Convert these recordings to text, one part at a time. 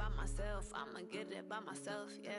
by myself. I'ma get it by myself, yeah.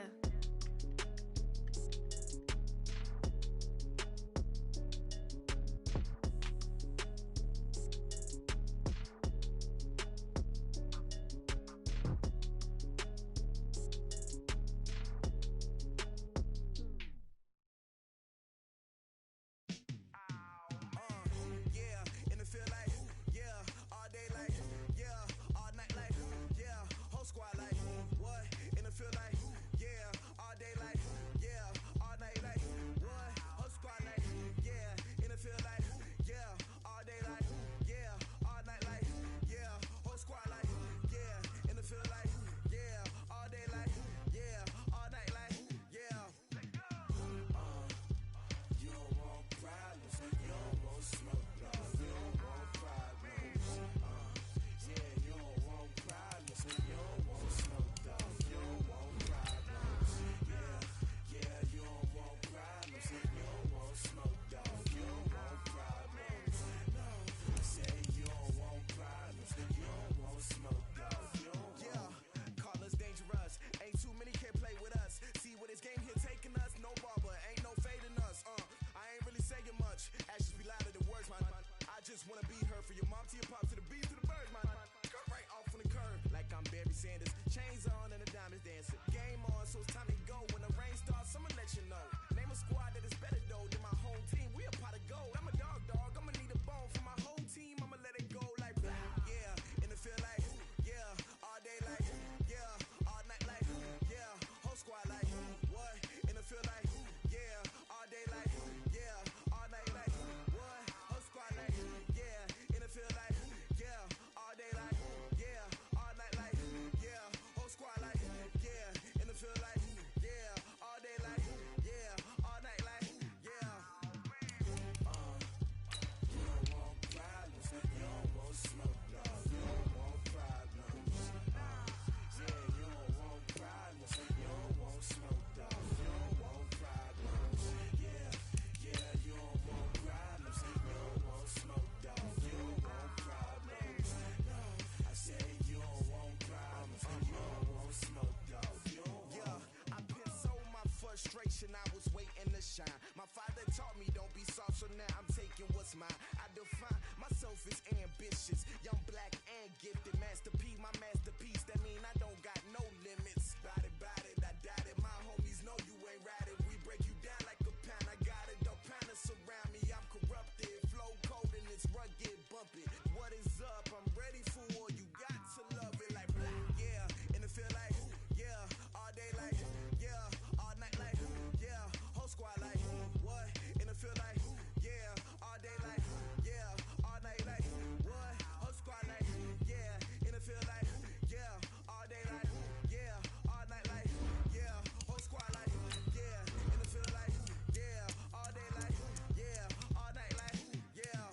I was waiting to shine. My father taught me don't be soft, so now I'm taking what's mine. I define myself as ambitious, young, black, and gifted. Master P, my masterpiece. That mean I don't got no limits. Bout it, I doubt it. My homies know you ain't ratted. We break you down like a pound. I got it, don't pound us around me. I'm corrupted, flow cold and it's rugged, bumpy. What is up? I'm ready for war. You got to love it like black, yeah. And it feel like, yeah, all day like, yeah, all night like, yeah, whole squad like, what? And it feel like, yeah, all day like, yeah, all night like, what? Whole squad like, yeah. And it feel like, yeah, all day like, yeah, all night like, yeah, whole squad like, yeah. And it feel like, yeah, all day like, yeah, all night like, yeah.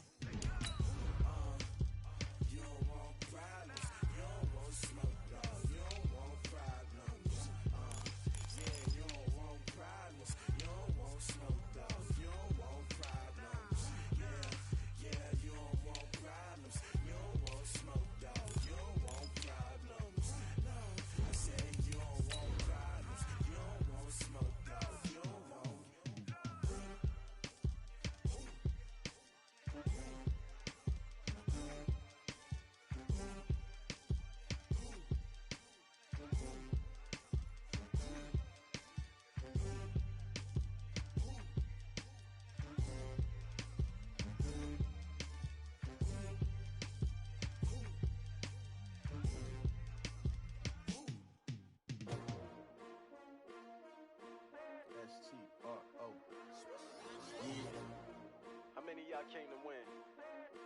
You don't want problems, you don't want smoke, no, you don't want problems. Yeah, you don't want problems, you don't want smoke, dog, you don't want problems. Yeah, you don't want problems, you don't want smoke, dog, you don't want problems. No, I said you don't want problems, you don't want smoke, dog, you don't want. S-T-R-O. Yeah. How many of y'all came to win?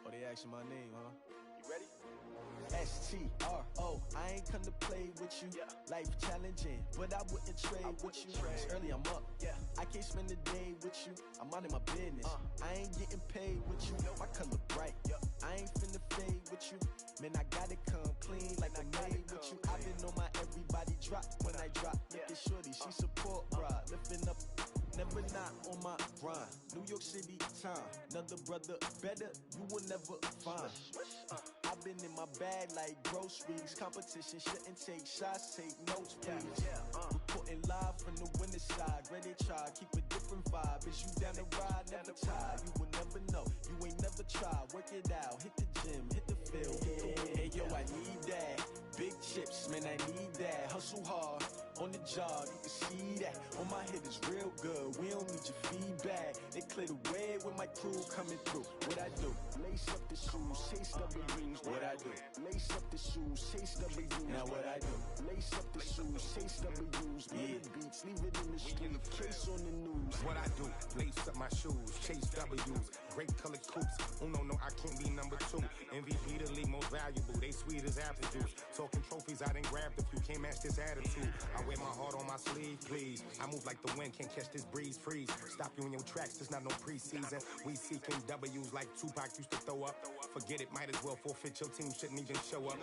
Oh, they asking my name, huh? You ready? S-T-R-O. I ain't come to play with you. Yeah. Life challenging, but I wouldn't trade with you. It's early, I'm up. Yeah. I can't spend the day with you. I'm minding my business. I ain't getting paid with you. My color bright. I ain't finna fade with you. Man, I gotta come clean like I made with you. I've been on my everybody drop when I drop. Look at shorty, she support, bruh. Lifting up never not on my grind. New York City time, another brother better, you will never find. I've been in my bag like groceries. Competition shouldn't take shots, take notes, please. Reporting live from the winning side. Ready to try, keep a different vibe. Is you down the ride, never tired. You will never know, you ain't never tried. Work it out, hit the gym, hit the field, hit the wheel. Hey yo, I need that. Big chips, man, I need that. Hustle hard, on the job, you can see that. On my head is real good, we don't need your feedback. They clear the way with my crew coming through. What I do? Lace up the shoes, chase W's. What I do? Lace up the shoes, chase W's. Now what I do? Lace up the shoes, chase W's. Million beats, leave it in the street, case on the news. What I do? Lace up my shoes, chase W's. Great colored coops. Oh no, I can't be number 2. MVP the league most valuable. They sweet as apple juice. Talking trophies, I done grabbed a few. Can't match this attitude. I wear my heart on my sleeve, please. I move like the wind, can't catch this breeze, freeze. Stop you in your tracks, there's not no preseason. We seeking W's like Tupac used to throw up. Forget it, might as well forfeit. Your team shouldn't even show up.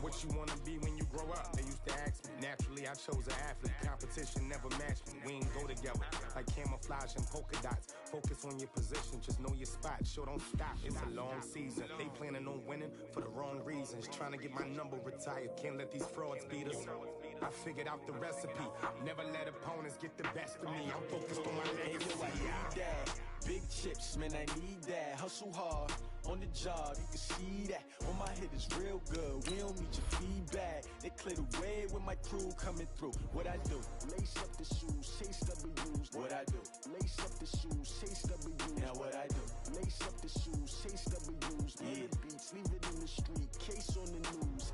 What you wanna be when you grow up? They used to ask me. Naturally, I chose an athlete. Competition never matched me. We ain't go together like camouflage and polka dots. Focus on your position, just know your spot. Sure, don't stop. It's a long season. They planning on winning for the wrong reasons. Trying to get my number retired. Can't let these frauds beat us. I figured out the recipe. Never let opponents get the best of me. I'm focused on my legacy. I need that. Big chips, man, I need that. Hustle hard, on the job, you can see that. On my head is real good, we don't need your feedback. They clear the way with my crew coming through. What I do? Lace up the shoes, chase W's. What I do? Lace up the shoes, chase W's. Now what I do? Lace up the shoes, chase W's. Million beats, leave it in the street, case on the news.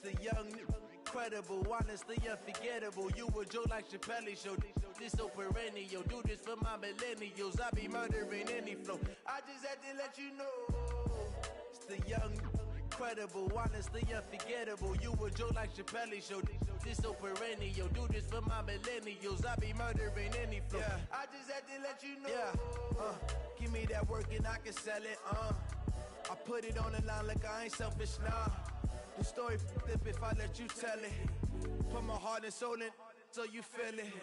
The young, incredible, honestly unforgettable. You a Joe like Chappelle show. This so perennial. Do this for my millennials. I be murdering any flow. I just had to let you know. It's the young, incredible, honestly unforgettable. You a Joe like Chappelle show. This so perennial. Do this for my millennials. I be murdering any flow. Yeah. I just had to let you know. Yeah. Give me that work and I can sell it. I put it on the line like I ain't selfish, nah. The story f***ed up if I let you tell it. Put my heart and soul in so you feel it.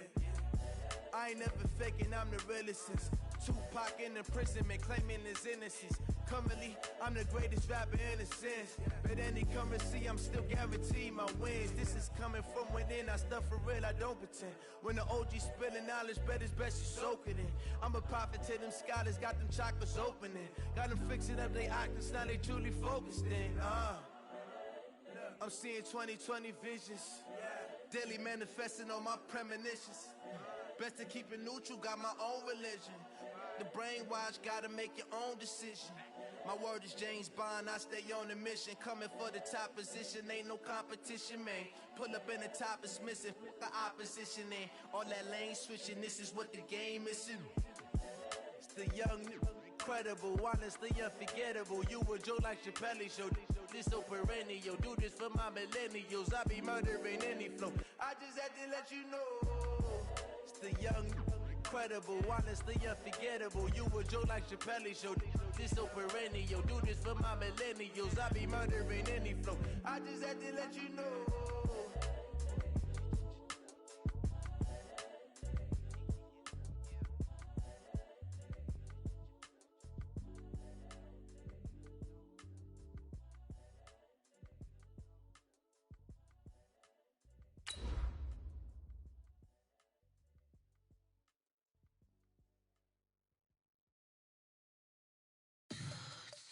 I ain't never faking, I'm the realest since Tupac in imprisonment, claiming his innocence. Currently, I'm the greatest rapper in a sense. But any currency, I'm still guaranteed my wins. This is coming from within, I stuff for real, I don't pretend. When the OG spilling knowledge, bet it's best you soak it in. I'm a prophet to them scholars, got them chakras opening. Got them fixing up they octaves, now they truly focused in. I'm seeing 2020 visions. Daily manifesting on my premonitions. Best to keep it neutral, got my own religion. The brainwash, gotta make your own decision. My word is James Bond, I stay on the mission. Coming for the top position, ain't no competition, man. Pull up in the top, it's missing, the opposition ain't. All that lane switching, this is what the game missing. It's the young, incredible, honestly unforgettable. You a Joe like Chappelle show. This so perennial. Do this for my millennials. I be murdering any flow. I just had to let you know. It's the young, incredible, honestly unforgettable. You a Joe like Chappelle show. This so perennial. Do this for my millennials. I be murdering any flow. I just had to let you know.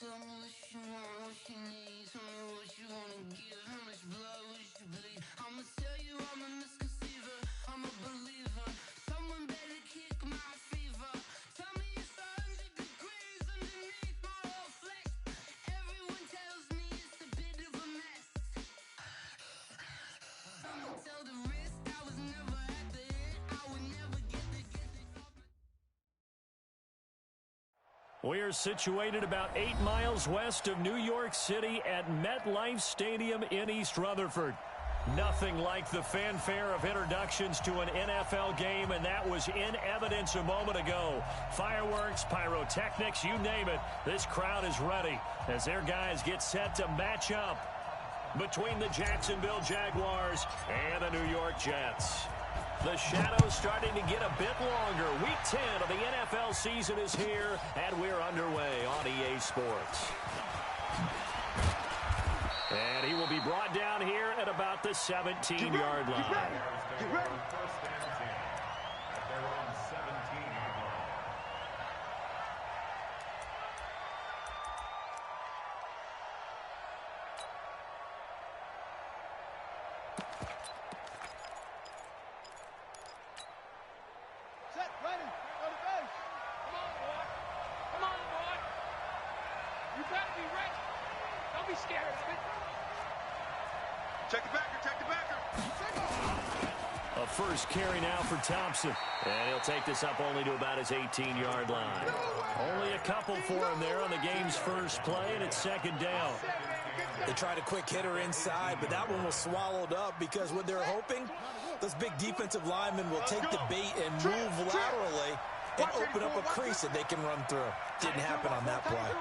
Tell me what you want, what you need. Tell me what you wanna give. How much blood would you bleed? I'ma tell you I'm a misconceiver. I'm a believer. Someone better kick my fever. Tell me it's 100 degrees underneath my whole flesh. Everyone tells me it's a bit of a mess. Someone tell the risk I was never at the end. I would never get the We're situated about 8 miles west of New York City at MetLife Stadium in East Rutherford. Nothing like the fanfare of introductions to an NFL game, and that was in evidence a moment ago. Fireworks, pyrotechnics, you name it. This crowd is ready as their guys get set to match up between the Jacksonville Jaguars and the New York Jets. The shadow's starting to get a bit longer. Week 10 of the NFL season is here, and we're underway on EA Sports. And he will be brought down here at about the 17-yard line. Get ready. Set, ready, go to base. Come on, boy. Come on, boy. You better be ready. Don't be scared of it. Check the backer, check the backer. A first carry now for Thompson. And he'll take this up only to about his 18-yard line. Only a couple for him there on the game's first play, and it's second down. They tried a quick hitter inside, but that one was swallowed up because what they're hoping, those big defensive linemen will take the bait and move laterally and open up a crease that they can run through. Didn't happen on that play.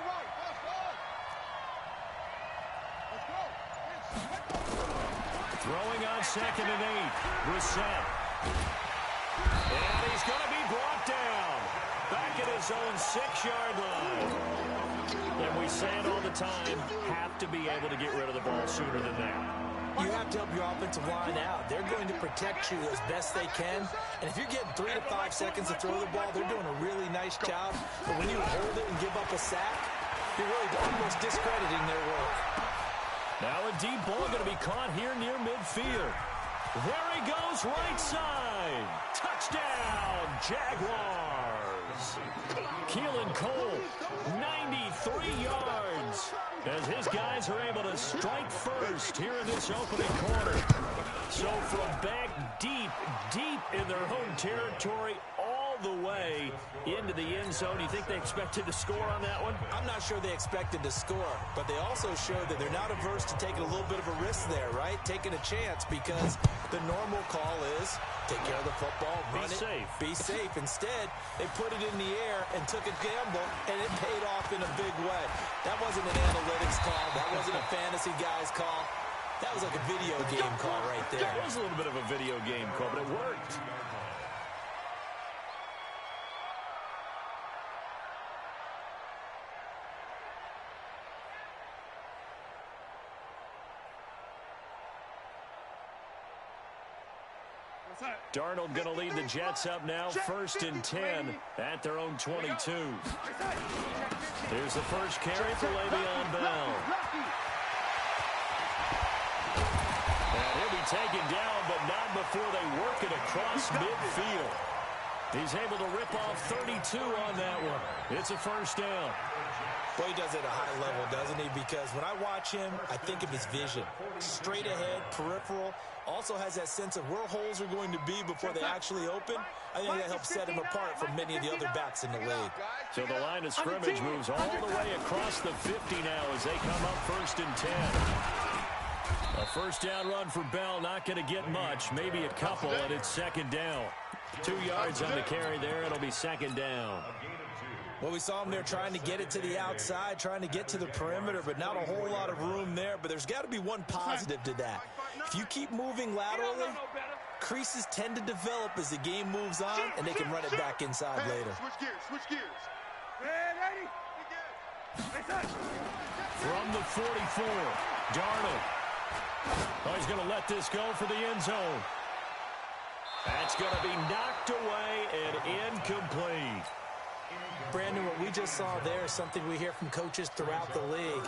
Throwing on 2nd and 8. Brissett. And he's going to be brought down. Back at his own 6-yard line. And we say it all the time, have to be able to get rid of the ball sooner than that. You have to help your offensive line out. They're going to protect you as best they can. And if you're getting 3 to 5 seconds to throw the ball, they're doing a really nice job. But when you hold it and give up a sack, you're really almost discrediting their work. Now a deep ball going to be caught here near midfield. There he goes, right side. Touchdown, Jaguars. Keelan Cole, 93 yards. As his guys are able to strike first here in this opening quarter. So from back deep in their home territory, all the way into the end zone. You think they expected to score on that one? I'm not sure they expected to score, but they also showed that they're not averse to taking a little bit of a risk there, right? Taking a chance, because the normal call is take care of the football, run it, be safe. Instead, they put it in the air and took a gamble, and it paid off in a big way. That wasn't an analytics call. That wasn't a fantasy guy's call. That was like a video game call right there. That was a little bit of a video game call, but it worked. Darnold going to lead the Jets up now, 1st and 10 at their own 22. Here's the first carry for Le'Veon Bell. And he'll be taken down, but not before they work it across midfield. He's able to rip off 32 on that one. It's a first down. Well, he does it at a high level, doesn't he? Because when I watch him, I think of his vision. Straight ahead, peripheral. Also has that sense of where holes are going to be before they actually open. I think that helps set him apart from many of the other backs in the league. So the line of scrimmage moves all the way across the 50 now as they come up 1st and 10. A first down run for Bell, not going to get much, maybe a couple, and it's 2nd down. 2 yards on the carry there, it'll be 2nd down. Well, we saw him there trying to get it to the outside, trying to get to the perimeter, but not a whole lot of room there. But there's got to be one positive to that. If you keep moving laterally, creases tend to develop as the game moves on, and they can run it back inside later. Switch gears. From the 44, Darnold. Oh, he's going to let this go for the end zone. That's going to be knocked away and incomplete. Brandon, what we just saw there is something we hear from coaches throughout the league.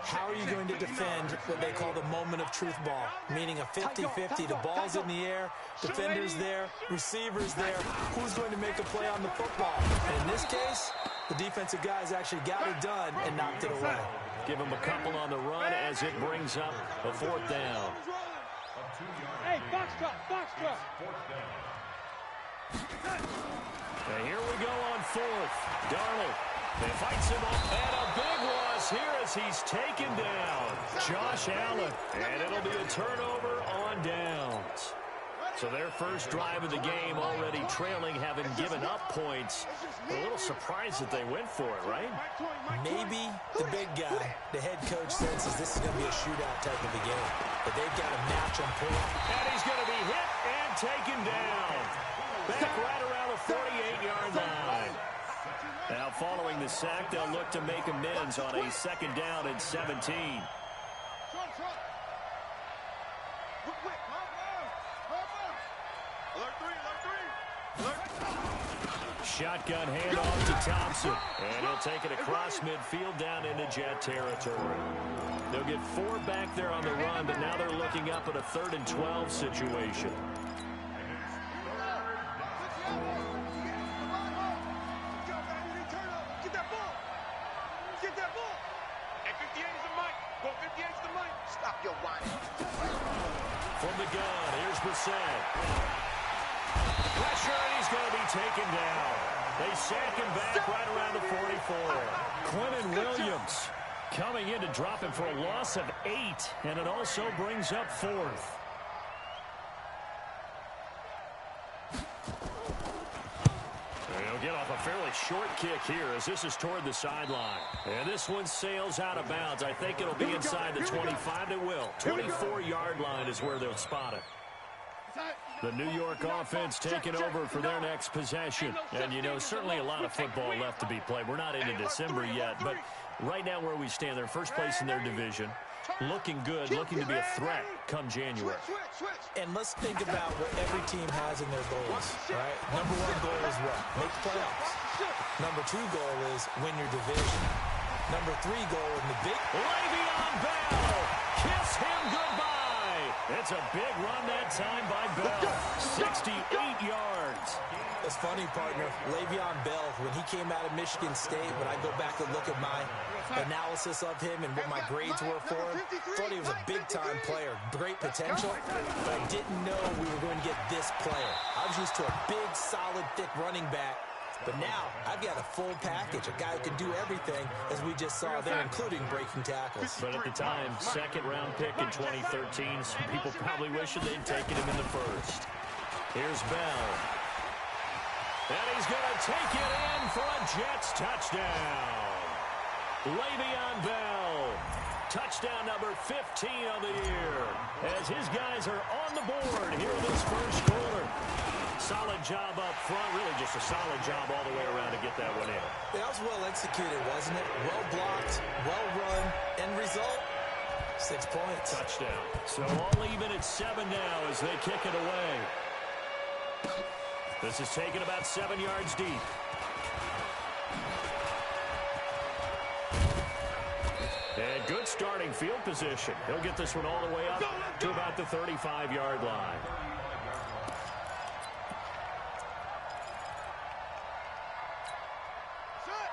How are you going to defend what they call the moment of truth ball, meaning a 50-50, the ball's in the air, defenders there, receivers there, who's going to make a play on the football? And in this case, the defensive guys actually got it done and knocked it away. Give him a couple on the run as it brings up a 4th down. Hey, foxtrot. And here we go on 4th. Darnold He fights him off, and a big loss here as he's taken down. Josh Allen, and it'll be a turnover on downs. So their first drive of the game already trailing, having given up points. We're a little surprised that they went for it, right? Maybe the big guy, the head coach, senses this is going to be a shootout type of a game. But they've got a match on point. And he's going to be hit and taken down. Back right around the 48-yard line. Now following the sack, they'll look to make amends on a second down and 17. Shotgun handoff to Thompson. And he'll take it across midfield down into Jet territory. They'll get 4 back there on the run, but now they're looking up at a 3rd and 12 situation. Get that ball. Get that ball. And 58 is the mic. Go 58 is the mic. Stop your whining. From the gun, here's Brissett. Pressure, and he's going to be taken down. They sack him back right around the 44. Quentin Williams coming in to drop him for a loss of 8, and it also brings up 4th. He'll get off a fairly short kick here as this is toward the sideline. And this one sails out of bounds. I think it'll be inside the 25. It will. 24-yard line is where they'll spot it. The New York offense taking over for their next possession. And, you know, certainly a lot of football left to be played. We're not into December yet, but right now where we stand, they're first place in their division. Looking good, looking to be a threat come January. And let's think about what every team has in their goals, right? Number 1 goal is what? Make the playoffs. Number 2 goal is win your division. Number 3 goal in the big... Le'Veon Bell! Kiss him goodbye! It's a big run that time by Bell. 68 yards. It's funny, partner. Le'Veon Bell, when he came out of Michigan State, when I go back and look at my analysis of him and what my grades were for him, thought he was a big-time player, great potential, but I didn't know we were going to get this player. I was used to a big, solid, thick running back, but now I've got a full package, a guy who can do everything, as we just saw there, including breaking tackles. But at the time, 2nd-round pick in 2013, some people probably wishing they'd taken him in the 1st. Here's Bell. And he's going to take it in for a Jets touchdown. Le'Veon Bell, touchdown number 15 on the year, as his guys are on the board here in this first quarter. Solid job up front, really just a solid job all the way around to get that one in. That was well executed, wasn't it? Well blocked, well run, end result, 6 points. Touchdown. So all even at 7 now as they kick it away. This is taken about 7 yards deep. And good starting field position. He'll get this one all the way up to about the 35-yard line.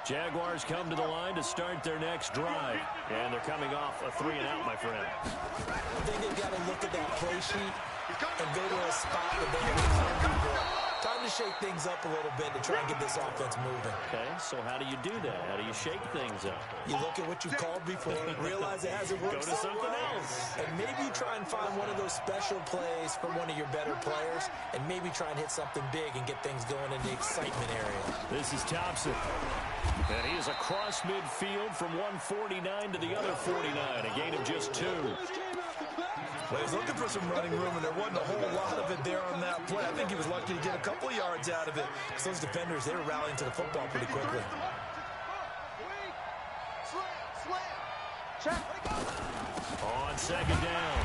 Jaguars come to the line to start their next drive. And they're coming off a 3-and-out, my friend. I think they've got to look at that play sheet and go to a spot that they can do more. Time to shake things up a little bit to try and get this offense moving. Okay, so how do you do that? How do you shake things up? You look at what you've called before, realize it hasn't worked. Go to something else. And maybe you try and find one of those special plays from one of your better players, and maybe try and hit something big and get things going in the excitement area. This is Thompson. And he is across midfield from 149 to the other 49, a gain of just 2. Well, he was looking for some running room, and there wasn't a whole lot of it there on that play. I think he was lucky to get a couple of yards out of it. Because those defenders, they were rallying to the football pretty quickly. On 2nd down,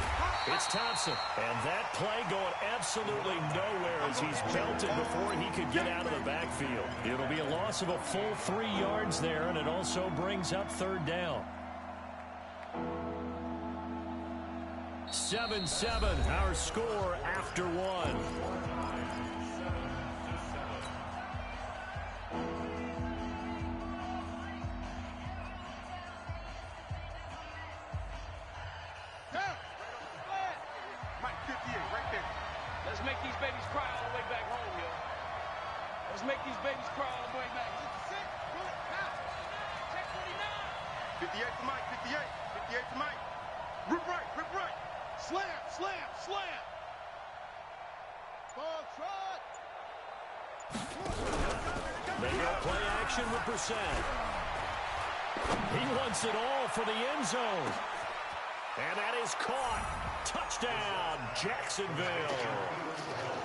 it's Thompson. And that play going absolutely nowhere as he's belted before he could get out of the backfield. It'll be a loss of a full 3 yards there, and it also brings up 3rd down. 7-7, our score after 1. Mike 58, right there. Let's make these babies cry all the way back home, yo. Let's make these babies cry all the way back. 58 to Mike, 58. 58 to Mike. Rip right, rip right. Slam, slam, slam. Ball trot. They go play action with Brissett. He wants it all for the end zone. And that is caught. Touchdown, Jacksonville.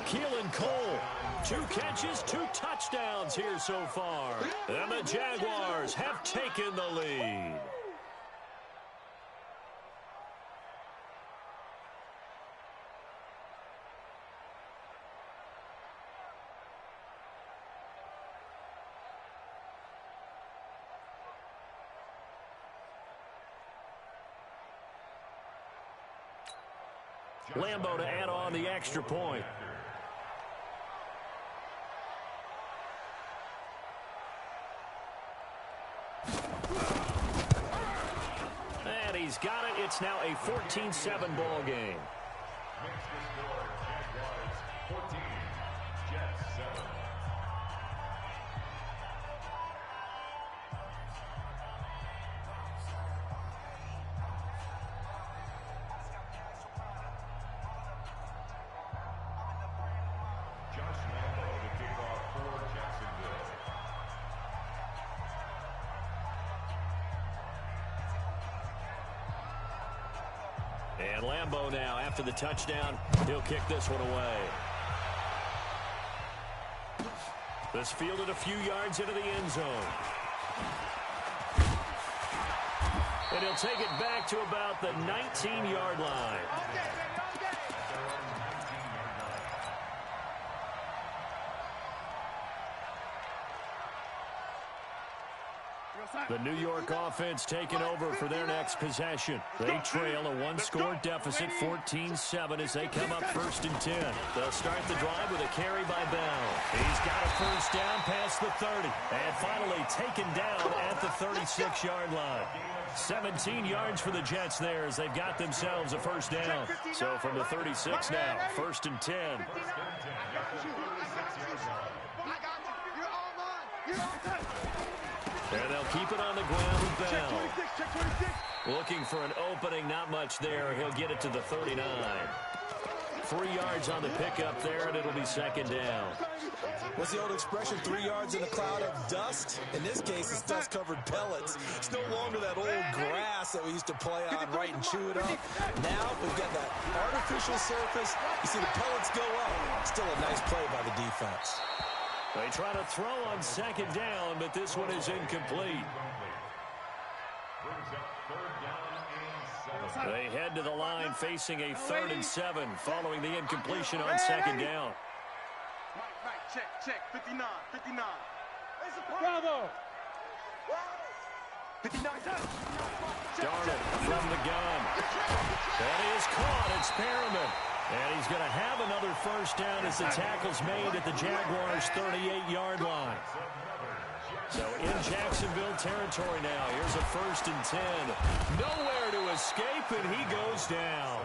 Keelan Cole, 2 catches, 2 touchdowns here so far. And the Jaguars have taken the lead. Lambeau to add on the extra point. And he's got it. It's now a 14-7 ball game. Makes the score Jaguars 14, Jets 7. And Lambeau now, after the touchdown, he'll kick this one away. This fielded a few yards into the end zone. And he'll take it back to about the 19-yard line. The New York offense taking over for their next possession. They trail a 1-score deficit, 14-7, as they come up 1st and 10. They'll start the drive with a carry by Bell. He's got a first down past the 30. And finally taken down at the 36-yard line. 17 yards for the Jets there as they've got themselves a first down. So from the 36 now, 1st and 10. And they'll keep it on the ground with Bell. Looking for an opening, not much there. He'll get it to the 39. 3 yards on the pickup there, and it'll be 2nd down. What's the old expression, 3 yards in a cloud of dust? In this case, it's dust-covered pellets. It's no longer that old grass that we used to play on, right, and chew it up. Now we've got that artificial surface. You see the pellets go up. Still a nice play by the defense. They try to throw on 2nd down, but this one is incomplete. They head to the line facing a 3rd and 7 following the incompletion on 2nd down. Right, check, 59. Bravo! 59. Darnold from the gun. That is caught. It's Perriman. And he's going to have another first down as the tackle's made at the Jaguars' 38-yard line. So in Jacksonville territory now. Here's a 1st and 10. Nowhere to escape, and he goes down.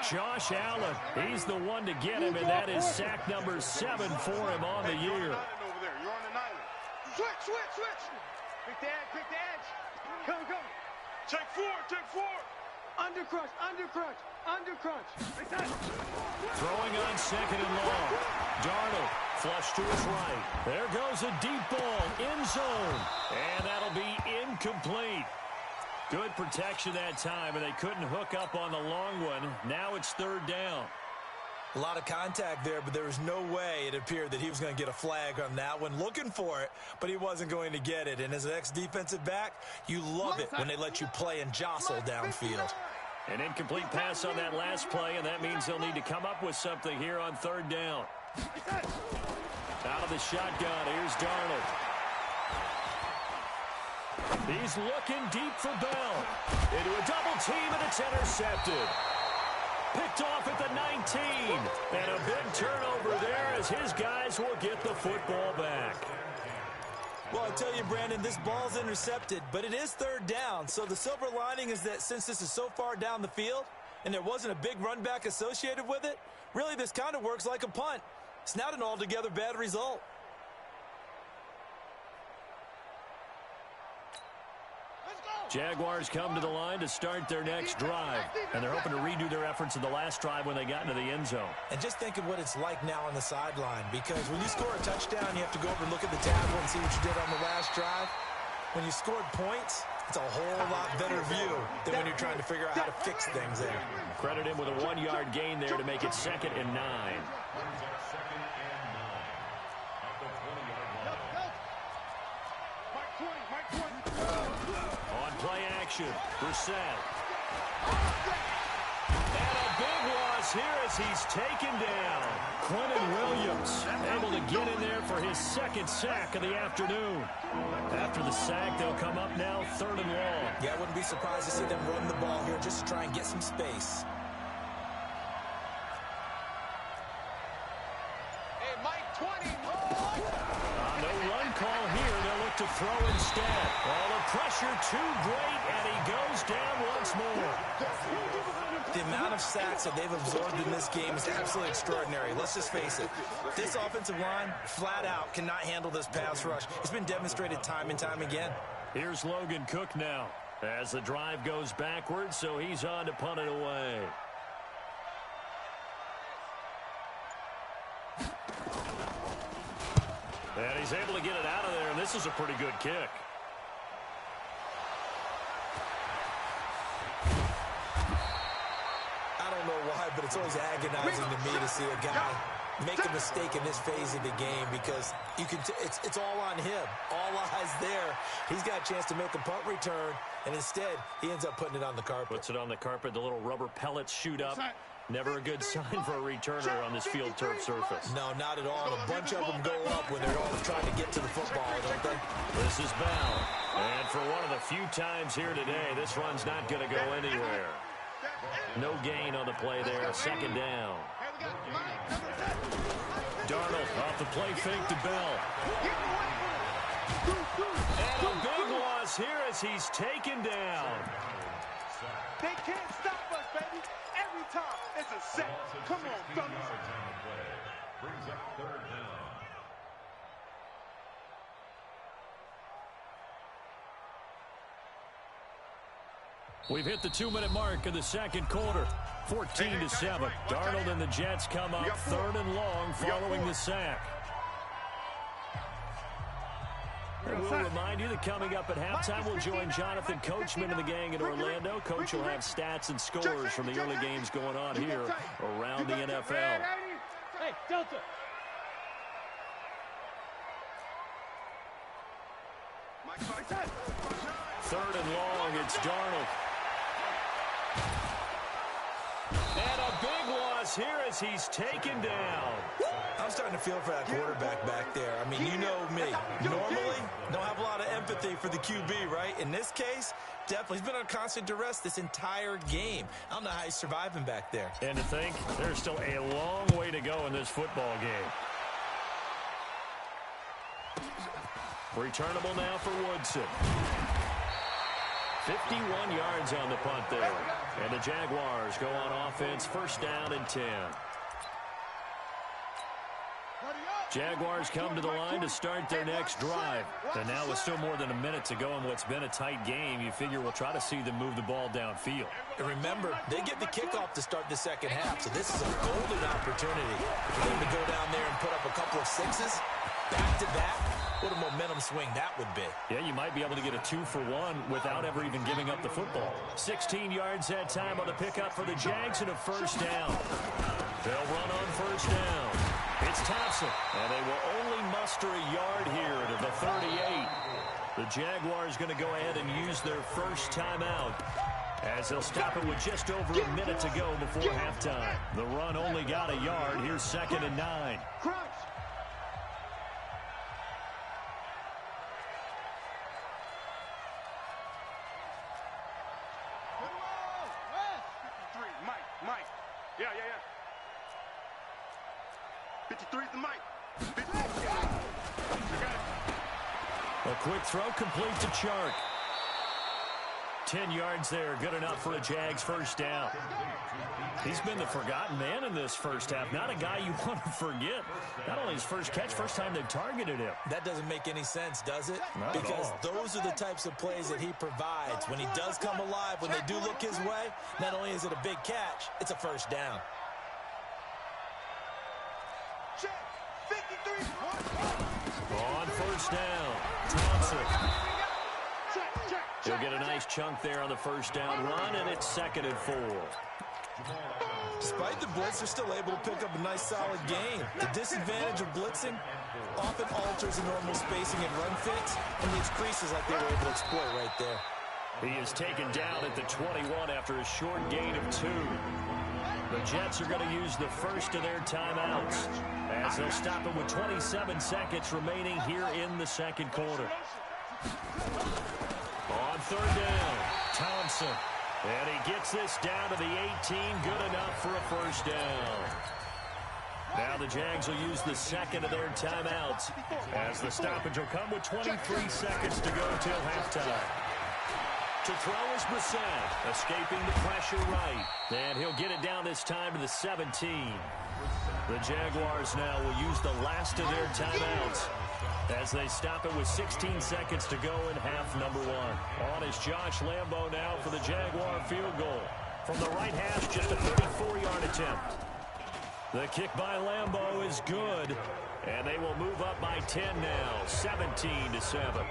Josh Allen, he's the one to get him, and that is sack number 7 for him on the year. Switch. Pick the edge. Come. Check 4. Undercrunch. Throwing on 2nd and long. Darnold flush to his right. There goes a deep ball, end zone. And that'll be incomplete. Good protection that time, and they couldn't hook up on the long one. Now it's 3rd down. A lot of contact there, but there was no way it appeared that he was going to get a flag on that one. Looking for it, but he wasn't going to get it. And as an ex-defensive back, you love it when they let you play and jostle downfield. An incomplete pass on that last play, and that means they'll need to come up with something here on 3rd down. Out of the shotgun, here's Darnold. He's looking deep for Bell. Into a double team, and it's intercepted. Picked off at the 19. And a big turnover there as his guys will get the football back. Well, I tell you, Brandon, this ball's intercepted, but it is 3rd down. So the silver lining is that since this is so far down the field and there wasn't a big run back associated with it, really this kind of works like a punt. It's not an altogether bad result. Jaguars come to the line to start their next drive, and they're hoping to redo their efforts in the last drive when they got into the end zone. And just think of what it's like now on the sideline, because when you score a touchdown, you have to go over and look at the tablet and see what you did on the last drive. When you scored points, it's a whole lot better view than when you're trying to figure out how to fix things there. Credit him with a 1-yard gain there to make it 2nd and 9. On play action, Brissett. And a big loss here as he's taken down. Quentin Williams able to get in there for his 2nd sack of the afternoon. After the sack, they'll come up now 3rd and long. Yeah, I wouldn't be surprised to see them run the ball here just to try and get some space. Hey, Mike, 20. No run call here. They'll look to throw instead. All the pressure too great, and he goes down once more. The amount of sacks that they've absorbed in this game is absolutely extraordinary. Let's just face it. This offensive line, flat out, cannot handle this pass rush. It's been demonstrated time and time again. Here's Logan Cook now as the drive goes backwards, so he's on to punt it away. And he's able to get it out of there, and this is a pretty good kick. I don't know why, but it's always agonizing to me to see a guy make a mistake in this phase of the game, because you can it's all on him. All eyes there. He's got a chance to make a punt return, and instead he ends up putting it on the carpet. Puts it on the carpet. The little rubber pellets shoot up. Never a good sign for a returner on this field turf surface. No, not at all. A bunch of them go up when they're all trying to get to the football, don't they? This is Bell. And for one of the few times here today, this run's not going to go anywhere. No gain on the play there. 2nd down. Darnold off the play fake to Bell. And a big loss here as he's taken down. They can't stop us, baby. Every time it's a set. Come on, fellas. Brings up 3rd down. We've hit the 2-minute mark of the 2nd quarter. 14-7. Darnold and the Jets come up 3rd and long following the sack. And we'll remind you that coming up at halftime, we'll join Jonathan Coachman and the gang in Orlando. Coach will have stats and scores from the early games going on here around the NFL. Hey, Delta. Third and long, it's Darnold. And a big loss here as he's taken down. I'm starting to feel for that quarterback back there. I mean, you know me. Normally, don't have a lot of empathy for the QB, right? In this case, definitely. He's been on constant duress this entire game. I don't know how he's surviving back there. And to think, there's still a long way to go in this football game. Returnable now for Woodson. 51 yards on the punt there. And the Jaguars go on offense, 1st down and 10. Jaguars come to the line to start their next drive. And now with still more than a minute to go in what's been a tight game, you figure we'll try to see them move the ball downfield. And remember, they get the kickoff to start the 2nd half, so this is a golden opportunity for them to go down there and put up a couple of 6s back-to-back. What a momentum swing that would be. Yeah, you might be able to get a 2-for-1 without ever even giving up the football. 16 yards that time on the pickup for the Jags and a 1st down. They'll run on 1st down. It's Thompson, and they will only muster a yard here to the 38. The Jaguars going to go ahead and use their 1st timeout as they'll stop it with just over a minute to go before halftime. The run only got a yard. Here's 2nd and 9. Mike. Yeah. 53's the Mike. A quick throw complete to Chark. 10 yards there. Good enough for a Jags first down. He's been the forgotten man in this first half. Not a guy you want to forget. Not only his first catch, first time they've targeted him. That doesn't make any sense, does it? Not because at all. those are the types of plays that he provides. When he does come alive, when they do look his way, not only is it a big catch, it's a first down. On first down, Thompson. He'll get a nice chunk there on the first down run, and it's 2nd and 4. Despite the blitz, they're still able to pick up a nice, solid gain. The disadvantage of blitzing often alters the normal spacing and run fits, and leaves creases like they were able to exploit right there. He is taken down at the 21 after a short gain of 2. The Jets are going to use the first of their timeouts as they'll stop him with 27 seconds remaining here in the second quarter. On third down, Thompson. And he gets this down to the 18, good enough for a first down. Now the Jags will use the second of their timeouts as the stoppage will come with 23 seconds to go till halftime. To throw is Brissett, escaping the pressure right. And he'll get it down this time to the 17. The Jaguars now will use the last of their timeouts as they stop it with 16 seconds to go in half number 1. On is Josh Lambo now for the Jaguar field goal. From the right hash, just a 34-yard attempt. The kick by Lambo is good, and they will move up by 10 now, 17-7.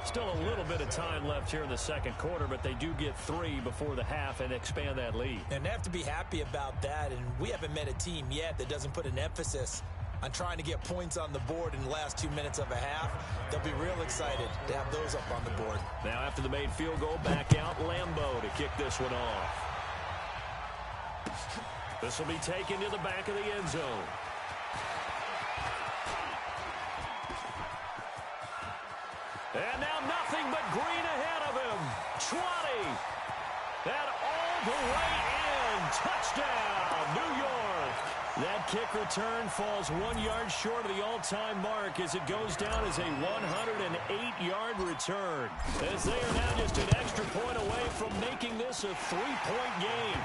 Still a little bit of time left here in the second quarter, but they do get 3 before the half and expand that lead. And they have to be happy about that, and we haven't met a team yet that doesn't put an emphasis on trying to get points on the board in the last 2 minutes of a half. They'll be real excited to have those up on the board. Now after the made field goal, back out Lambo to kick this one off. This will be taken to the back of the end zone. And now nothing but green ahead of him. 20. And all the way in. Touchdown, New York. That kick return falls 1 yard short of the all-time mark as it goes down as a 108-yard return. As they are now just an extra point away from making this a 3-point game.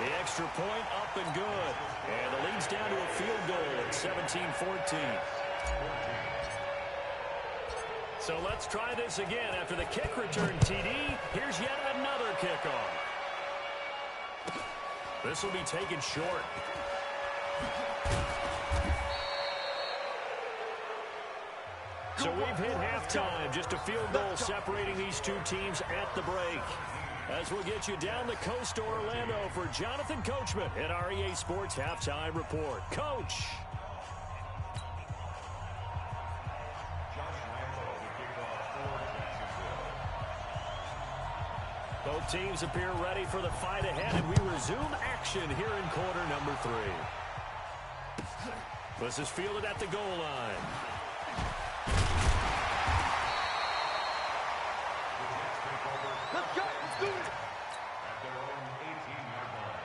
The extra point up and good. And the lead's down to a field goal at 17-14. So let's try this again. After the kick return TD, here's yet another kickoff. This will be taken short. So we've hit halftime. Just a field goal separating these two teams at the break. As we'll get you down the coast to Orlando for Jonathan Coachman at our EA Sports Halftime Report. Coach. Both teams appear ready for the fight ahead, and we resume action here in quarter number 3. This is fielded at the goal line. Let's go. Let's do it. At their own 18-yard line.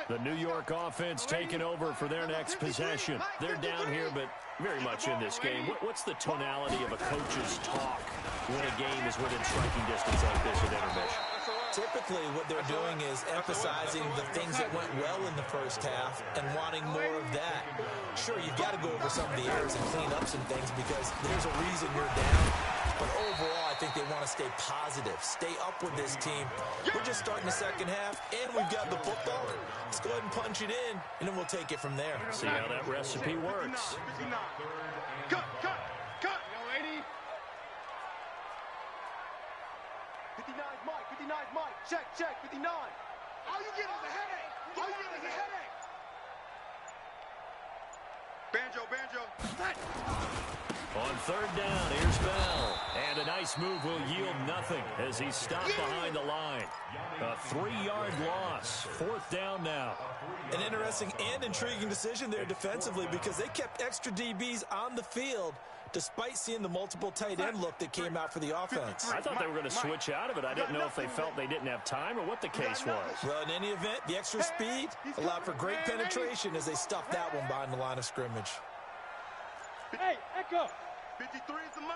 The New York offense taking over for their next possession. They're down here, but very much in this game. What's the tonality of a coach's talk when a game is within striking distance like this at intermission? Typically, what they're doing is emphasizing the things that went well in the first half and wanting more of that. Sure, you've got to go over some of the errors and clean up some things because there's a reason you're down. But overall, I think they want to stay positive, stay up with this team. We're just starting the second half, and we've got the football. Let's go ahead and punch it in, and then we'll take it from there. See how that recipe works. Cut. 59's Mike. 59's Mike. Check. 59. All you get is a headache. Banjo. On third down, here's Bell. And a nice move will yield nothing as he's stopped behind the line. A 3-yard loss. Fourth down now. An interesting and intriguing decision there defensively because they kept extra DBs on the field despite seeing the multiple tight end look that came out for the offense. I thought they were going to switch out of it. I didn't know if they felt they didn't have time or what the case was. Well, in any event, the extra speed allowed for great penetration as they stuffed that one behind the line of scrimmage. Hey, Echo. 53 is the mic.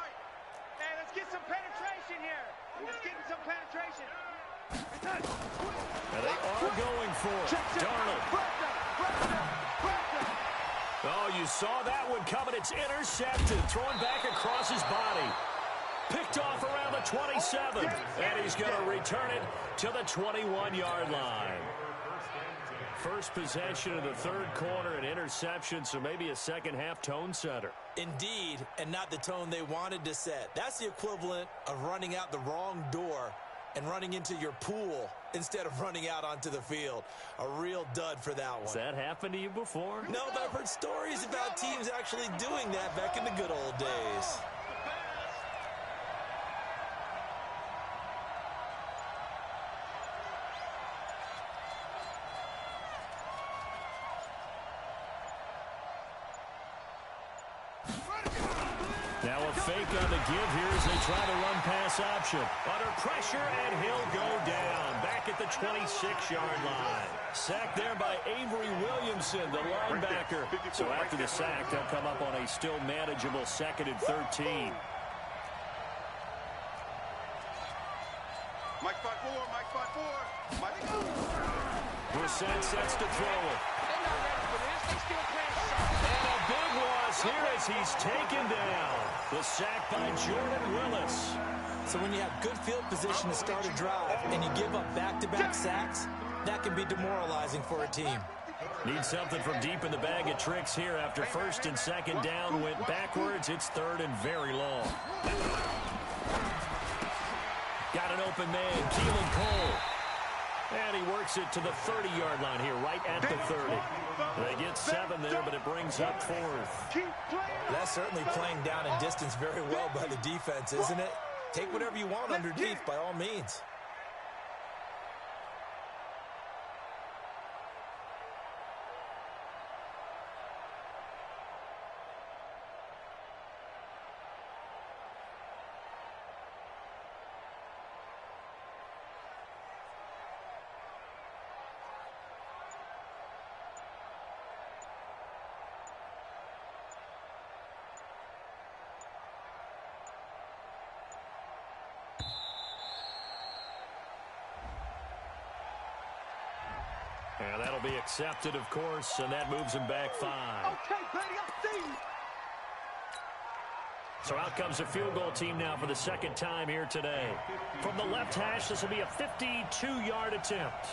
Hey, let's get some penetration here. Let's get some penetration. Now they are going for it. Darnold. Oh, you saw that one coming. It's intercepted. Thrown back across his body. Picked off around the 27. And he's going to return it to the 21-yard line. First possession of the third quarter, an interception, so maybe a second-half tone setter. Indeed, and not the tone they wanted to set. That's the equivalent of running out the wrong door and running into your pool instead of running out onto the field. A real dud for that one. Has that happened to you before? No, but I've heard stories about teams actually doing that back in the good old days. Now a fake on the give here as they try to run pass option. Under pressure, and he'll go down. Back at the 26-yard line. Sacked there by Avery Williamson, the linebacker. So after the sack, they'll come up on a still manageable 2nd and 13. Mike 5-4, Mike 5-4. Mike 4. Brissett sets to throw it. They're not ready for this. They still playing soft. And a big loss here as he's taken down. The sack by Jordan Willis. So when you have good field position to start a drive and you give up back-to-back sacks, that can be demoralizing for a team. Need something from deep in the bag of tricks here after 1st and 2nd down went backwards. It's 3rd and very long. Got an open man, Keelan Cole. And he works it to the 30-yard line here, right at the 30. They get 7 there, but it brings up 4th. That's certainly playing down in distance very well by the defense, isn't it? Take whatever you want underneath, by all means. And that'll be accepted, of course, and that moves him back 5. Okay, buddy, I see you. So out comes a field goal team now for the 2nd time here today. From the left hash, this will be a 52-yard attempt.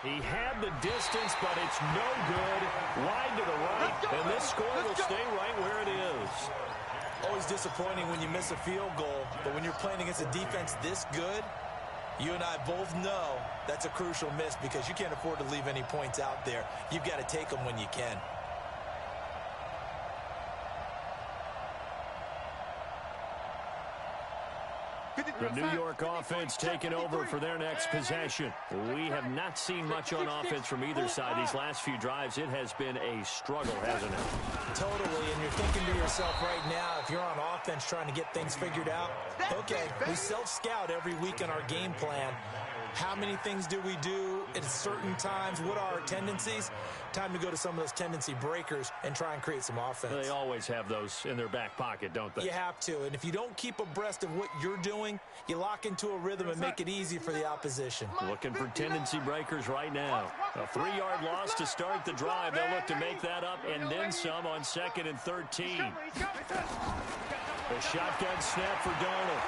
He had the distance, but it's no good. Wide to the right, and this score will stay right where it is. Always disappointing when you miss a field goal, but when you're playing against a defense this good, you and I both know that's a crucial miss because you can't afford to leave any points out there. You've got to take them when you can. The New York offense taking over for their next possession. We have not seen much on offense from either side these last few drives. It has been a struggle, hasn't it? Totally, and you're thinking to yourself right now, if you're on offense trying to get things figured out, okay, we self-scout every week in our game plan. How many things do we do at certain times? What are our tendencies? Time to go to some of those tendency breakers and try and create some offense. They always have those in their back pocket, don't they? You have to, and if you don't keep abreast of what you're doing, you lock into a rhythm and make it easy for the opposition. Looking for tendency breakers right now. A 3-yard loss to start the drive. They'll look to make that up and then some on 2nd and 13. The shotgun snap for Darnold.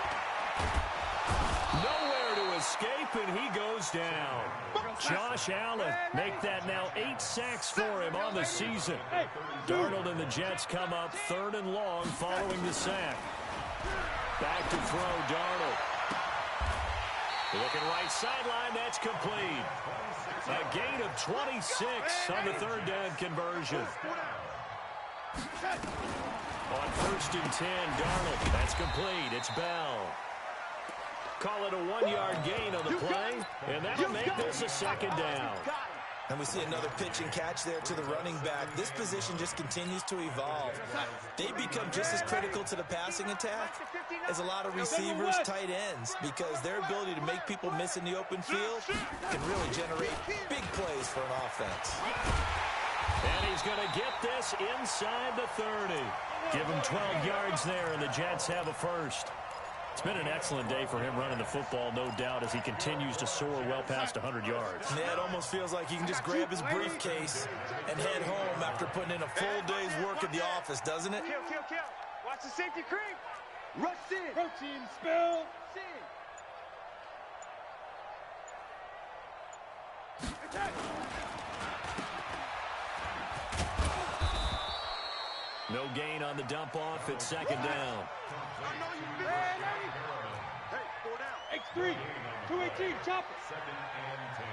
Nowhere to escape, and he goes down. Josh Allen make that now 8 sacks for him on the season. Darnold and the Jets come up 3rd and long following the sack. Back to throw, Darnold. Looking right sideline, that's complete. A gain of 26 on the 3rd down conversion. On 1st and 10, Darnold, that's complete. It's Bell. Call it a 1-yard gain on the play, and that'll make this a 2nd down. And we see another pitch and catch there to the running back. This position just continues to evolve. They become just as critical to the passing attack as a lot of receivers, tight ends, because their ability to make people miss in the open field can really generate big plays for an offense. And he's going to get this inside the 30. Give him 12 yards there, and the Jets have a first. It's been an excellent day for him running the football, no doubt, as he continues to soar well past 100 yards. Yeah, it almost feels like he can just grab his briefcase and head home after putting in a full day's work at the office, doesn't it? Kill. Watch the safety creep. Rush in. Protein spill. No gain on the dump off. It's second down. Hey, 4 down. X3, 218, chop it. Second and 10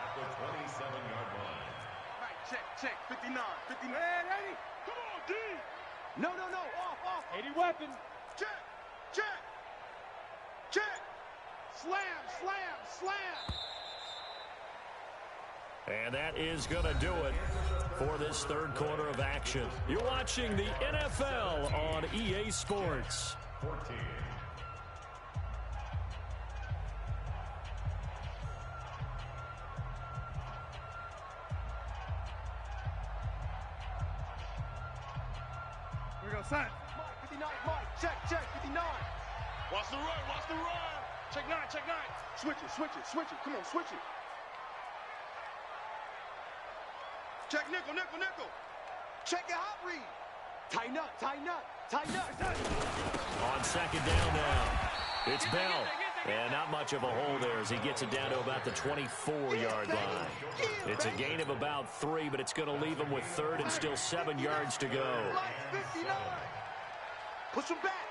at the 27-yard line. Right, check. 59. Ready? Come on, D. No. Off. 80 weapons. Check. Slam. And that is going to do it for this third quarter of action. You're watching the NFL on EA Sports. 14. Here we go, son. Mike, 59, Mike. Check, 59. Watch the run. Check 9. Switch it. Come on, switch it. Check nickel. Check your hot read. Tighten up. On second down now, it's Bell. And not much of a hole there as he gets it down to about the 24-yard line. It's a gain of about 3, but it's going to leave him with third and still 7 yards to go. Push him back.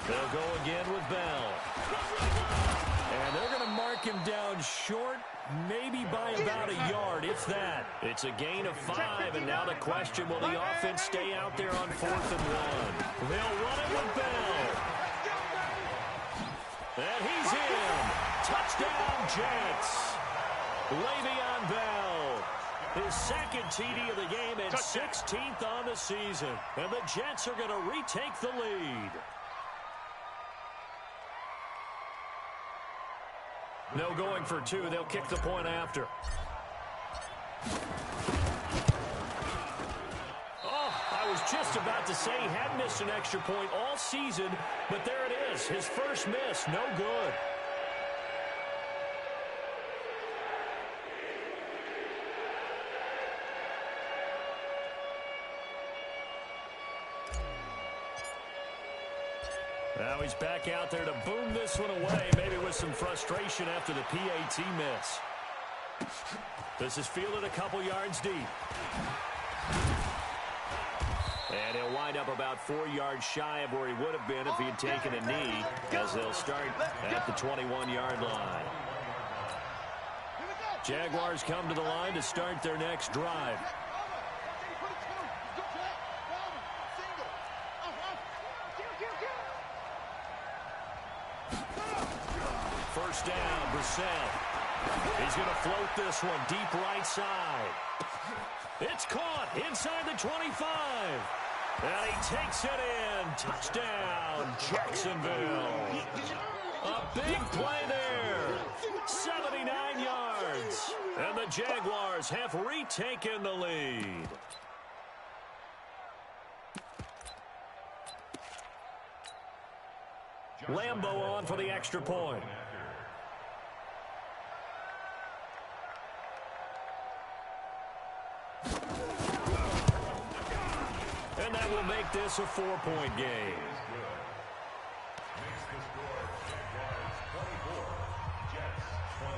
They'll go again with Bell. And they're going to mark him down short, maybe by about a yard, if that. It's a gain of 5, and now the question, will the offense stay out there on 4th and 1? They'll run it with Bell. And he's in. Touchdown, Jets. Le'Veon Bell, his second TD of the game and 16th on the season. And the Jets are going to retake the lead. No going for 2. They'll kick the point after. I was just about to say he had missed an extra point all season, but there it is. His first miss, no good. Now he's back out there to boom this one away, maybe with some frustration after the PAT miss. This is fielded a couple yards deep. And he'll wind up about 4 yards shy of where he would have been if he had taken a knee, as they'll start at the 21-yard line. Jaguars come to the line to start their next drive. First down, Brissett. He's going to float this one deep right side. It's caught inside the 25. And he takes it in. Touchdown, Jacksonville. A big play there. 79 yards. And the Jaguars have retaken the lead. Lambeau on for the extra point. And that will make this a 4-point game. Makes the score Jaguars 24, Jets 20.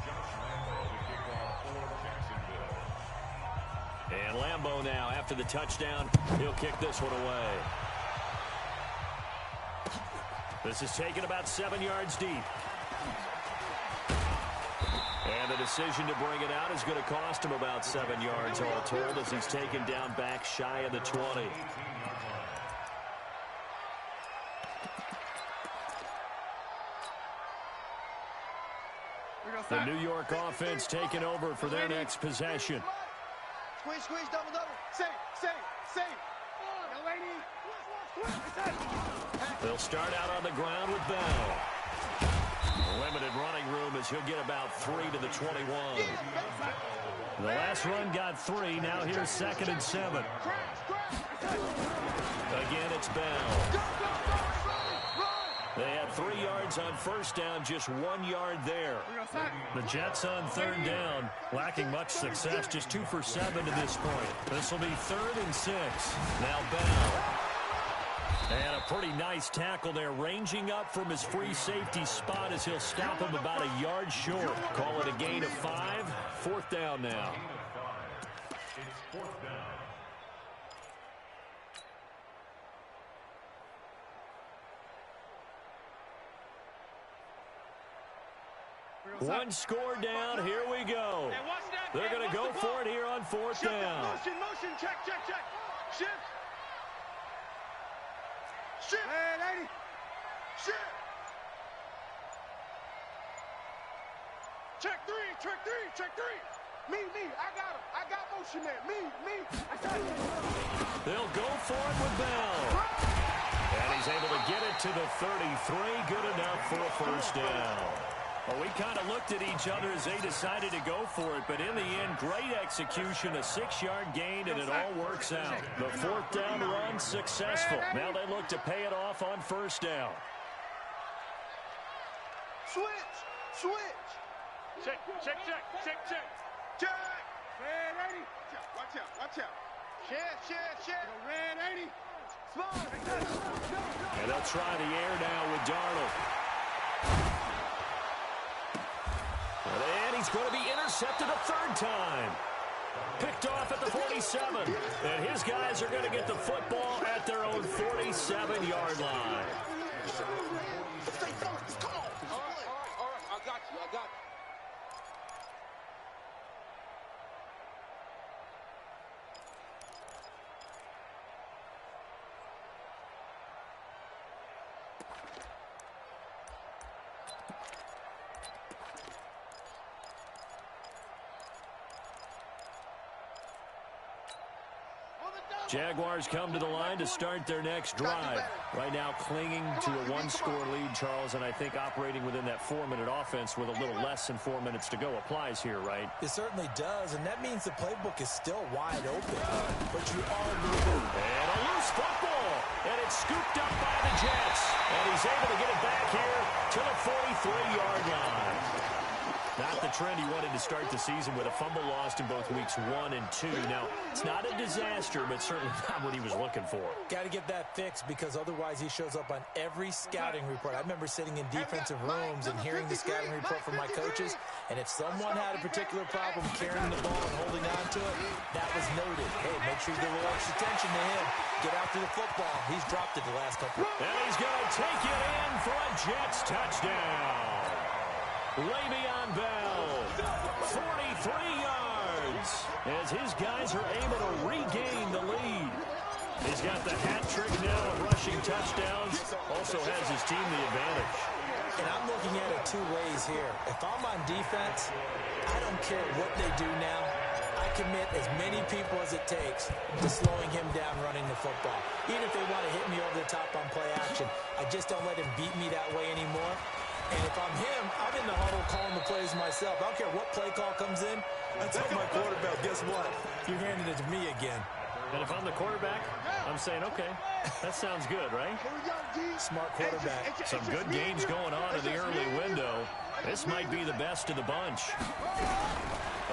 Josh Lambeau to kick off for Jacksonville. And Lambeau now, after the touchdown, he'll kick this one away. This is taken about 7 yards deep. And the decision to bring it out is going to cost him about 7 yards all told as he's taken down back shy of the 20. The New York offense taking over for their next possession. Squeeze, squeeze, double, double. Save. They'll start out on the ground with Bell. Limited running room as he'll get about 3 to the 21. The last run got 3. Now here's 2nd and 7. Again, it's Bell. They had 3 yards on first down, just 1 yard there. The Jets on 3rd down, lacking much success, just 2 for 7 to this point. This will be 3rd and 6. Now Bell. And a pretty nice tackle there, ranging up from his free safety spot as he'll stop him about a yard short. Call it a gain of 5. 4th down now. It's 4th down. One score down. Here we go. They're going to go for it here on 4th down. Motion, check. Shift. Hey, lady. Shift. Check three. Me. I got motion there. Me. They'll go for it with Bell. And he's able to get it to the 33. Good enough for a 1st down. Well, we kind of looked at each other as they decided to go for it, but in the end, great execution, a 6-yard gain, and it all works out. The 4th down run successful. Now they look to pay it off on 1st down. Switch. Check. Red 80. Watch out. Share. Red 80. Small. And they'll try the air now with Darnold. And he's going to be intercepted a 3rd time. Picked off at the 47. And his guys are going to get the football at their own 47-yard line. All right. I got you. Jaguars come to the line to start their next drive. Right now clinging to a 1-score lead, Charles, and I think operating within that 4-minute offense with a little less than 4 minutes to go applies here, right? It certainly does, and that means the playbook is still wide open. But you are moving. And a loose football, and it's scooped up by the Jets. And he's able to get it back here to the 43-yard line. Not the trend he wanted to start the season with, a fumble lost in both weeks 1 and 2. Now, it's not a disaster, but certainly not what he was looking for. Got to get that fixed because otherwise he shows up on every scouting report. I remember sitting in defensive rooms and hearing the scouting report from my coaches, and if someone had a particular problem carrying the ball and holding on to it, that was noted. Hey, make sure you give a little extra attention to him. Get after the football. He's dropped it the last couple. And he's going to take it in for a Jets touchdown. Le'Veon Bell, 43 yards, as his guys are able to regain the lead. He's got the hat trick now of rushing touchdowns, also has his team the advantage. And I'm looking at it 2 ways here. If I'm on defense, I don't care what they do now. I commit as many people as it takes to slowing him down running the football. Even if they want to hit me over the top on play action, I just don't let him beat me that way anymore. And if I'm him, I'm in the huddle calling the plays myself. I don't care what play call comes in. I tell my quarterback, guess what? You're handing it to me again. And if I'm the quarterback, I'm saying, okay, that sounds good, right? Smart quarterback. Some good games going on in the early window. This might be the best of the bunch.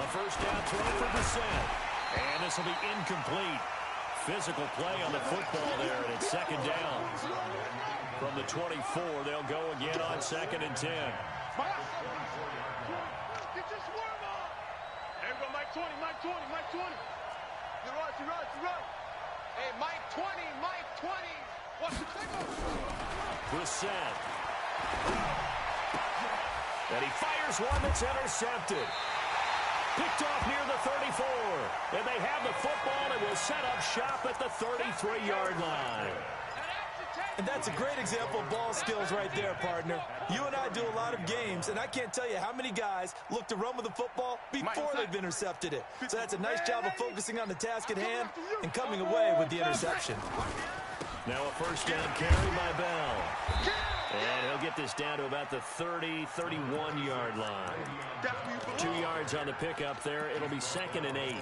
A 1st down throw for Brissett. And this will be incomplete. Physical play on the football there, and it's 2nd down. From the 24, they'll go again on 2nd and 10. Get your swerve on. There we go, Mike 20. You run. Hey, Mike 20. Watch the signal. Brissett. And he fires one that's intercepted. Picked off near the 34. And they have the football and will set up shop at the 33-yard line. And that's a great example of ball skills right there, partner. You and I do a lot of games, and I can't tell you how many guys look to run with the football before they've intercepted it. So that's a nice job of focusing on the task at hand and coming away with the interception. Now a first down carry by Bell. And he'll get this down to about the 30, 31-yard line. 2 yards on the pickup there. It'll be 2nd and 8.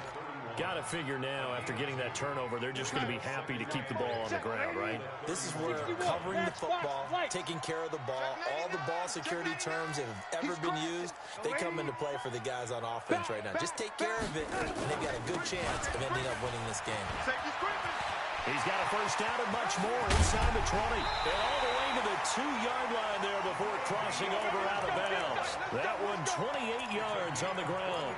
Got to figure now, after getting that turnover, they're just going to be happy to keep the ball on the ground, right? This is where covering the football, taking care of the ball, all the ball security terms that have ever been used, they come into play for the guys on offense right now. Just take care of it, and they've got a good chance of ending up winning this game. He's got a first down and much more inside the 20. And all the way to the 2-yard line there before crossing over out of bounds. That one 28 yards on the ground.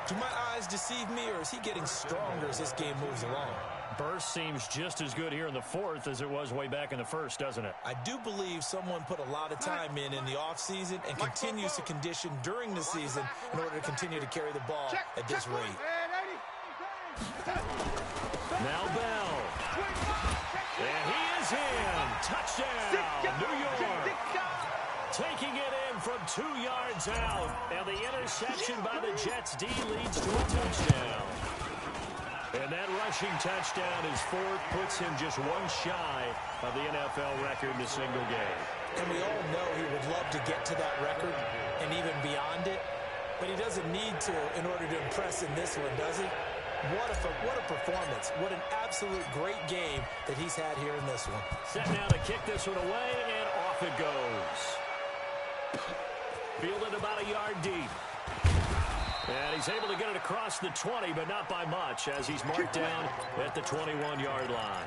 Do my eyes deceive me, or is he getting stronger as this game moves along? Burst seems just as good here in the 4th as it was way back in the 1st, doesn't it? I do believe someone put a lot of time in the offseason and continues to condition during the season in order to continue to carry the ball at this rate. Now Bell. And he is in. Touchdown, New York. Taking it in from 2 yards out. And the interception by the Jets D leads to a touchdown. And that rushing touchdown is 4th, puts him just one shy of the NFL record in a single game. And we all know he would love to get to that record and even beyond it. But he doesn't need to in order to impress in this one, does he? What a performance. What an absolute great game that he's had here in this one. Set now to kick this one away, and off it goes. Fielded about a yard deep. And he's able to get it across the 20, but not by much, as he's marked down at the 21-yard line.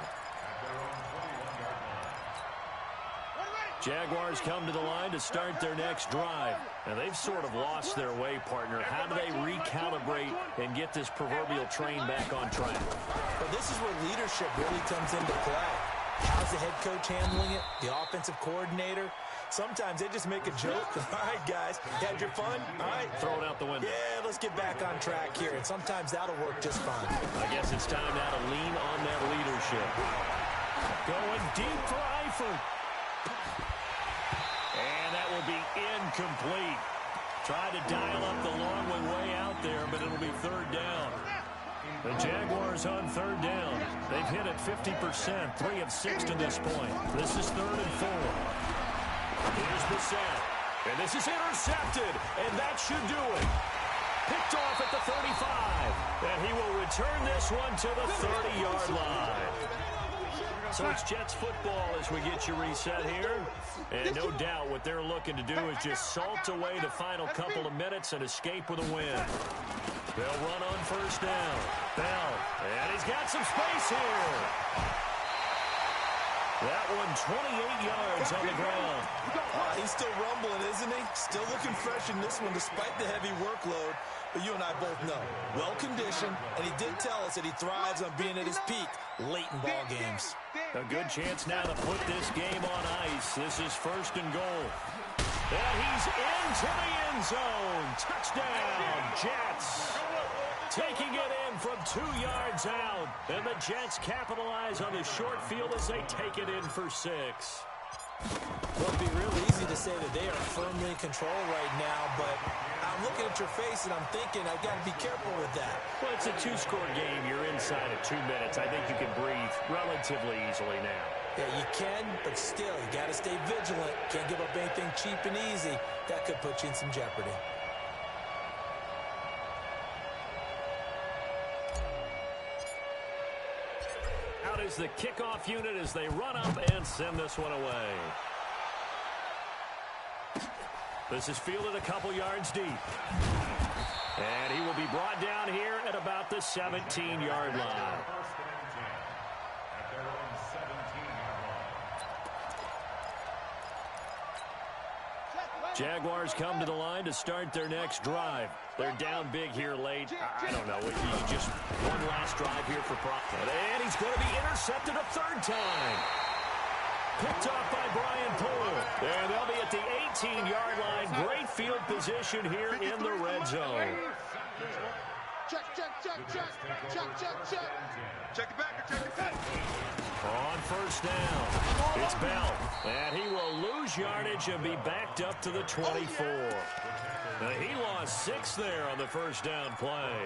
Jaguars come to the line to start their next drive. And they've sort of lost their way, partner. How do they recalibrate and get this proverbial train back on track? Well, this is where leadership really comes into play. How's the head coach handling it? The offensive coordinator? Sometimes they just make a joke. All right, guys, you had your fun? All right. Throw it out the window. Yeah, let's get back on track here. And sometimes that'll work just fine. I guess it's time now to lean on that leadership. Going deep for Eifert. And that will be incomplete. Tried to dial up the long one way out there, but it'll be 3rd down. The Jaguars on 3rd down. They've hit it 50%, 3 of 6 to this point. This is 3rd and 4. Here's the set. And this is intercepted, and that should do it. Picked off at the 35. And he will return this one to the 30-yard line. So it's Jets football as we get you reset here. And no doubt what they're looking to do is just salt away the final couple of minutes and escape with a win. They'll run on 1st down. Bell. And he's got some space here. That one 28 yards on the ground. He's still rumbling, isn't he? Still looking fresh in this one despite the heavy workload. But you and I both know, well-conditioned, and he did tell us that he thrives on being at his peak late in ball games. A good chance now to put this game on ice. This is 1st and goal. And he's into the end zone. Touchdown, Jets. Taking it in from 2 yards out. And the Jets capitalize on the short field as they take it in for 6. Well, it'd be real easy to say that they are firmly in control right now, but I'm looking at your face and I'm thinking I've got to be careful with that. Well, it's a 2-score game. You're inside of 2 minutes. I think you can breathe relatively easily now. Yeah, you can, but still, you got to stay vigilant. Can't give up anything cheap and easy. That could put you in some jeopardy. Out is the kickoff unit as they run up and send this one away. This is fielded a couple yards deep. And he will be brought down here at about the 17-yard line. Jaguars come to the line to start their next drive. They're down big here late. I don't know. Just one last drive here for profit. And he's going to be intercepted a 3rd time. Picked off by Brian Poole. And they'll be at the 18-yard line. Great field position here in the red zone. Check it back, check it back. On first down, it's Bell, and he will lose yardage and be backed up to the 24. He lost 6 there on the first down play.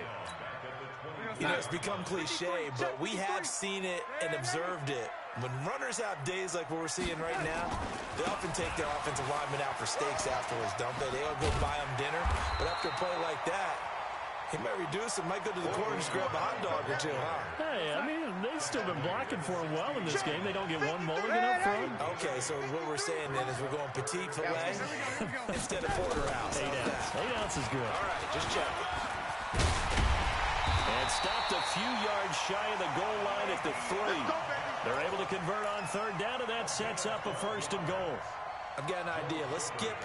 You know, it's become cliche, but we have seen it and observed it. When runners have days like what we're seeing right now, they often take their offensive linemen out for steaks afterwards, don't they? They'll go buy them dinner, but after a play like that, he might reduce it, might go to the corner and just grab a hot dog or two, huh? Hey, I mean, they've still been blocking for him well in this game. They don't get one mulligan up front. Okay, so what we're saying then is we're going petite filet instead of porterhouse. 8 ounce. 8 ounce is good. All right, just check it. And stopped a few yards shy of the goal line at the 3. They're able to convert on third down, and that sets up a first and goal. I've got an idea. Let's skip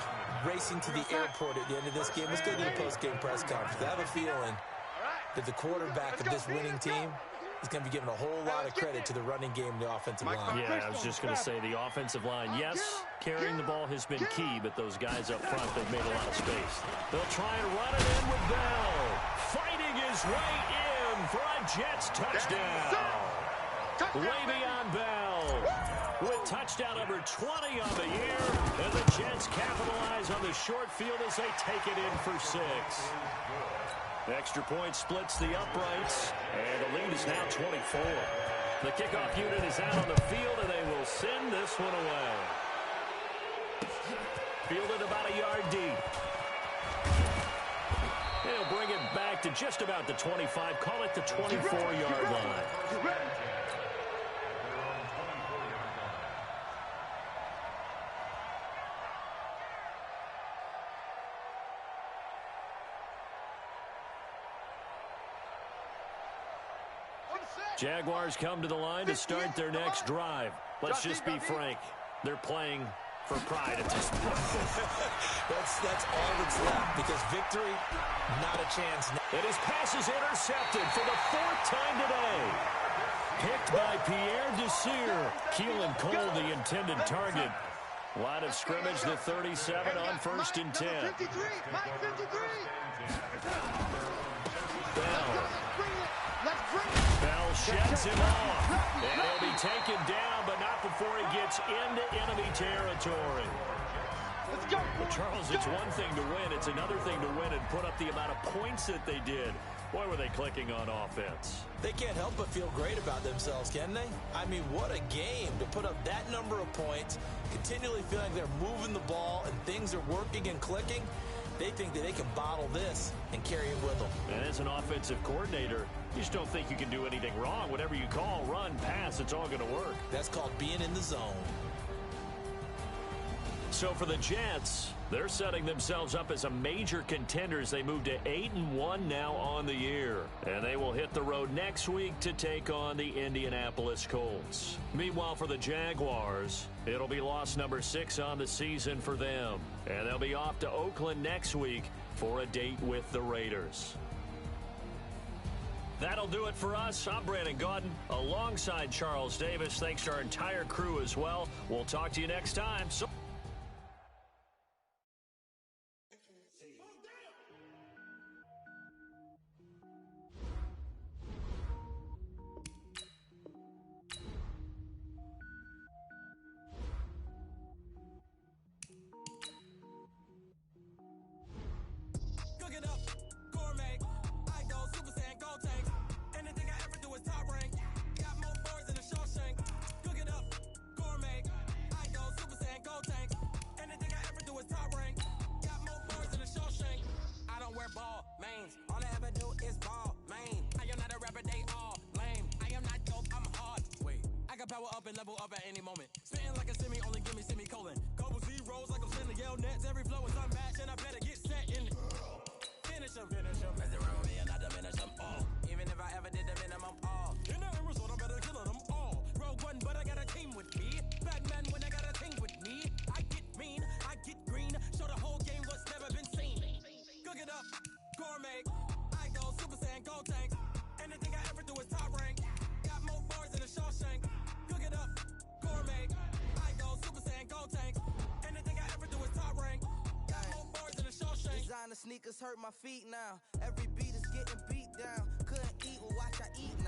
racing to the airport at the end of this game. Let's go to the post-game press conference. I have a feeling that the quarterback of this winning team is going to be given a whole lot of credit to the running game and the offensive line. Yeah, I was just going to say the offensive line, yes, carrying the ball has been key, but those guys up front, they've made a lot of space. They'll try and run it in with Bell. Fighting his way in for a Jets touchdown. Way beyond Bell. With touchdown number 20 on the year, and the Jets capitalize on the short field as they take it in for 6. Extra point splits the uprights, and the lead is now 24. The kickoff unit is out on the field, and they will send this one away. Fielded about a yard deep. They'll bring it back to just about the 25, call it the 24-yard line. Jaguars come to the line to start their next drive. Let's just be frank. They're playing for pride at this point. that's all that's left, because victory, not a chance. And his pass is intercepted for the 4th time today. Picked by Pierre Desir. Keelan Cole, the intended target. Line of scrimmage, the 37 on 1st and 10. Bell sheds him off, and he'll be taken down, but not before he gets into enemy territory. Well, Charles, it's one thing to win. It's another thing to win and put up the amount of points that they did. Boy, were they clicking on offense. They can't help but feel great about themselves, can they? I mean, what a game to put up that number of points, continually feeling like they're moving the ball and things are working and clicking. They think that they can bottle this and carry it with them. And as an offensive coordinator, you just don't think you can do anything wrong. Whatever you call, run, pass, it's all going to work. That's called being in the zone. So for the Jets, they're setting themselves up as a major contender as they move to 8-1 now on the year. And they will hit the road next week to take on the Indianapolis Colts. Meanwhile, for the Jaguars, it'll be loss number 6 on the season for them. And they'll be off to Oakland next week for a date with the Raiders. That'll do it for us. I'm Brandon Gaudin alongside Charles Davis. Thanks to our entire crew as well. We'll talk to you next time. Power up and level up at any moment. Spitting like a semi, only give me semicolon. Couple zeros like I'm sending yell nets. Every flow is unmatched, and I better get set in. Finish them. Mess around me and I diminish them all. Even if I ever did the minimum all. In the end result, I'm better killing them all. Rogue one, but I got a team with me. Batman when I got a team with me. I get mean, I get green. Show the whole game what's never been seen. Cook it up, gourmet. I go Super Saiyan, go tanks. Anything I ever do is top rank. Got more bars than a Shawshank. Cook it up, gourmet. I go Super Saiyan, go tanks. Anything I ever do is top rank. Got more bars than a Shawshank. Designer sneakers hurt my feet now. Every beat is getting beat down. Couldn't eat watch I eat